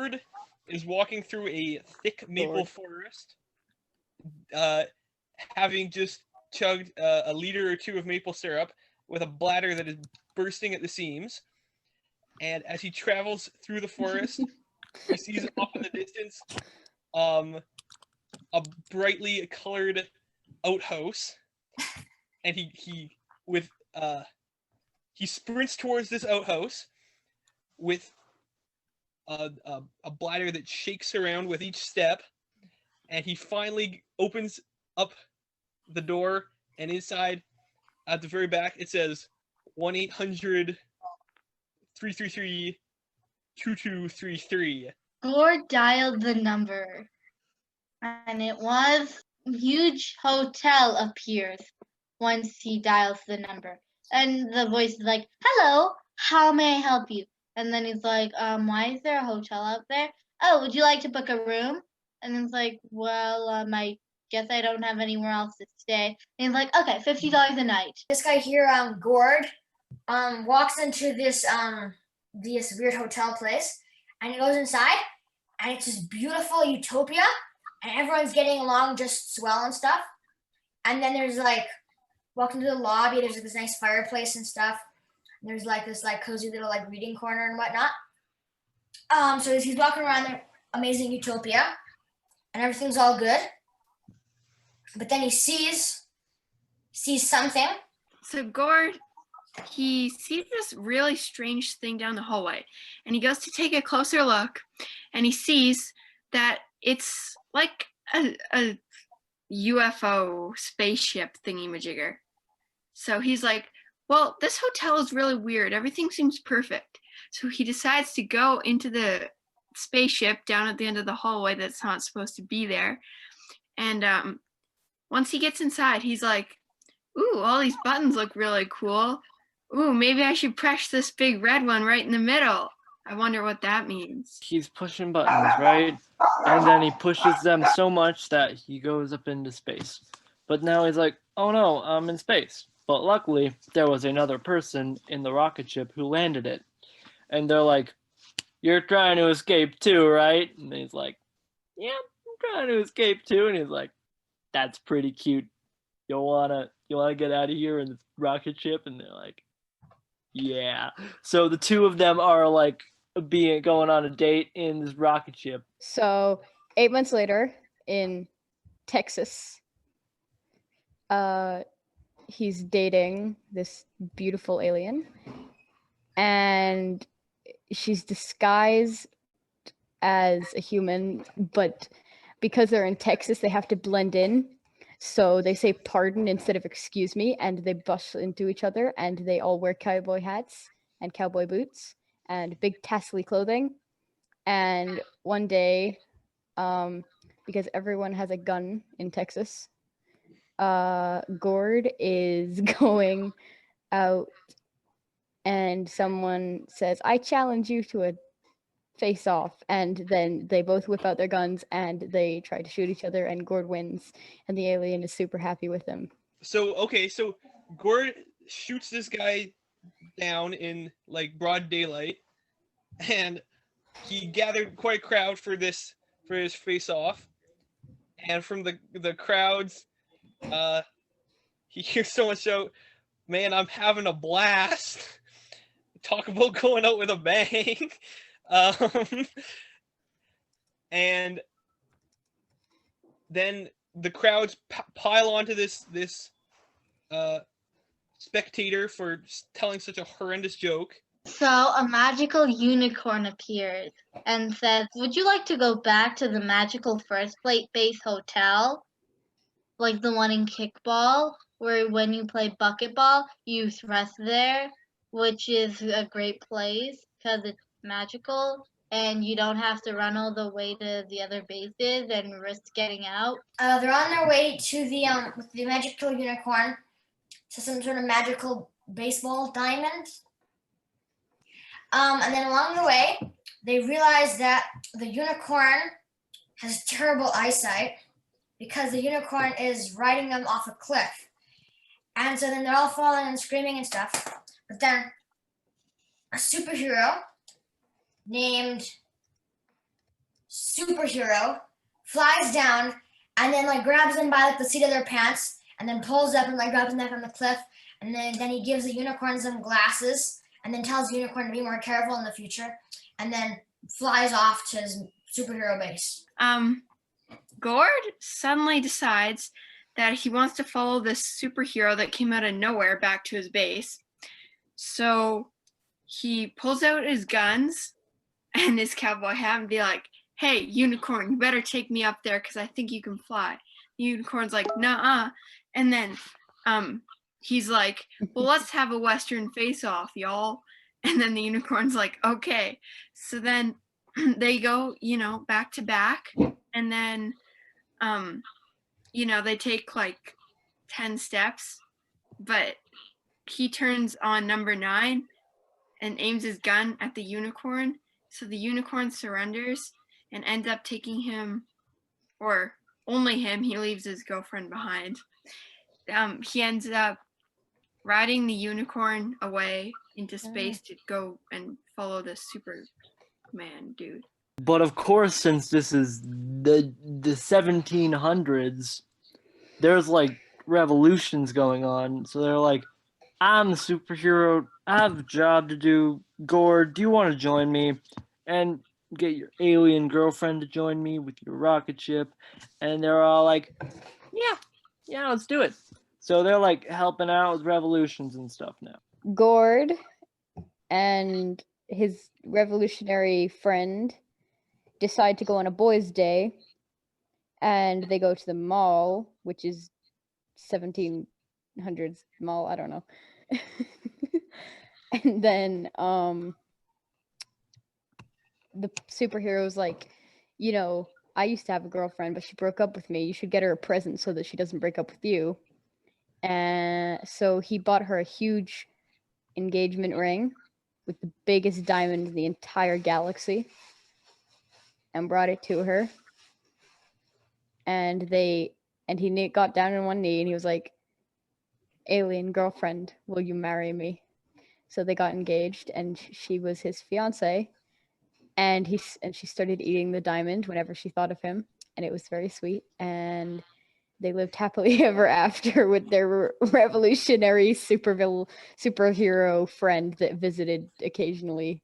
Gord is walking through a thick maple forest, having just chugged a liter or two of maple syrup with a bladder that is bursting at the seams. And as he travels through the forest, he sees off in the distance a brightly colored outhouse, and he sprints towards this outhouse with a bladder that shakes around with each step, and he finally opens up the door, and inside, at the very back, it says 1-800-333-2233. Gord dialed the number, and it was a huge hotel appears once he dials the number. And the voice is like, "Hello, how may I help you?" And then he's like, "Why is there a hotel out there? Oh, would you like to book a room?" And it's like, "Well, I guess I don't have anywhere else to stay." And he's like, "Okay, $50 a night." This guy here, Gord, walks into this weird hotel place, and he goes inside, and it's this beautiful utopia, and everyone's getting along just swell and stuff. And then there's like, walking to the lobby, there's like this nice fireplace and stuff. And there's like this like cozy little like reading corner and whatnot. So he's walking around the amazing utopia, and everything's all good. But then he sees something. So Gord, he sees this really strange thing down the hallway, and he goes to take a closer look, and he sees that it's like a UFO spaceship thingy-majigger. So he's like, well, this hotel is really weird. Everything seems perfect. So he decides to go into the spaceship down at the end of the hallway that's not supposed to be there. And once he gets inside, he's like, ooh, all these buttons look really cool. Ooh, maybe I should press this big red one right in the middle. I wonder what that means. He's pushing buttons, right? And then he pushes them so much that he goes up into space. But now he's like, oh no, I'm in space. But luckily, there was another person in the rocket ship who landed it. And they're like, you're trying to escape too, right? And he's like, yeah, I'm trying to escape too. And he's like, that's pretty cute. You wanna get out of here in this rocket ship? And they're like, yeah. So the two of them are like going on a date in this rocket ship. So 8 months later in Texas, he's dating this beautiful alien, and she's disguised as a human, but because they're in Texas, they have to blend in. So they say pardon instead of excuse me, and they bust into each other, and they all wear cowboy hats and cowboy boots and big tassely clothing. And one day, because everyone has a gun in Texas, Gord is going out, and someone says, I challenge you to a face off, and then they both whip out their guns and they try to shoot each other, and Gord wins, and the alien is super happy with him. So Gord shoots this guy down in like broad daylight, and he gathered quite a crowd for his face off, and from the crowds, he hears someone shout, "Man, I'm having a blast." Talk about going out with a bang. And then the crowds pile onto this spectator for telling such a horrendous joke. So a magical unicorn appears and says, "Would you like to go back to the magical First Plate Base Hotel? Like the one in Kickball, where when you play bucketball, you thrust there, which is a great place because it's magical and you don't have to run all the way to the other bases and risk getting out." They're on their way to the magical unicorn to some sort of magical baseball diamond. And then along the way, they realize that the unicorn has terrible eyesight because the unicorn is riding them off a cliff. And so then they're all falling and screaming and stuff. But then a superhero named superhero flies down and then like grabs them by like the seat of their pants and then pulls up and like grabs them from the cliff and then he gives the unicorn some glasses and then tells the unicorn to be more careful in the future and then flies off to his superhero base. Gord suddenly decides that he wants to follow this superhero that came out of nowhere back to his base. So he pulls out his guns and his cowboy hat and be like, hey, unicorn, you better take me up there because I think you can fly. The unicorn's like, nuh-uh. And then he's like, well, let's have a Western face-off, y'all. And then the unicorn's like, okay. So then they go, back to back. And then, they take like 10 steps. But he turns on number 9 and aims his gun at the unicorn. So the unicorn surrenders and ends up taking him, or only him, he leaves his girlfriend behind. He ends up riding the unicorn away into space to go and follow the Superman dude. But of course, since this is the 1700s, there's like revolutions going on. So they're like, I'm the superhero. I have a job to do. Gord, do you want to join me? And get your alien girlfriend to join me with your rocket ship. And they're all like, yeah, let's do it. So they're like helping out with revolutions and stuff now. Gord and his revolutionary friend decide to go on a boys' day, and they go to the mall, which is 1700s mall, I don't know. And then the superhero's like, I used to have a girlfriend, but she broke up with me. You should get her a present so that she doesn't break up with you. And so he bought her a huge engagement ring with the biggest diamond in the entire galaxy and brought it to her. And he got down on one knee and he was like, alien girlfriend, will you marry me? So they got engaged and she was his fiance. And she started eating the diamond whenever she thought of him, and it was very sweet. And they lived happily ever after with their revolutionary superhero friend that visited occasionally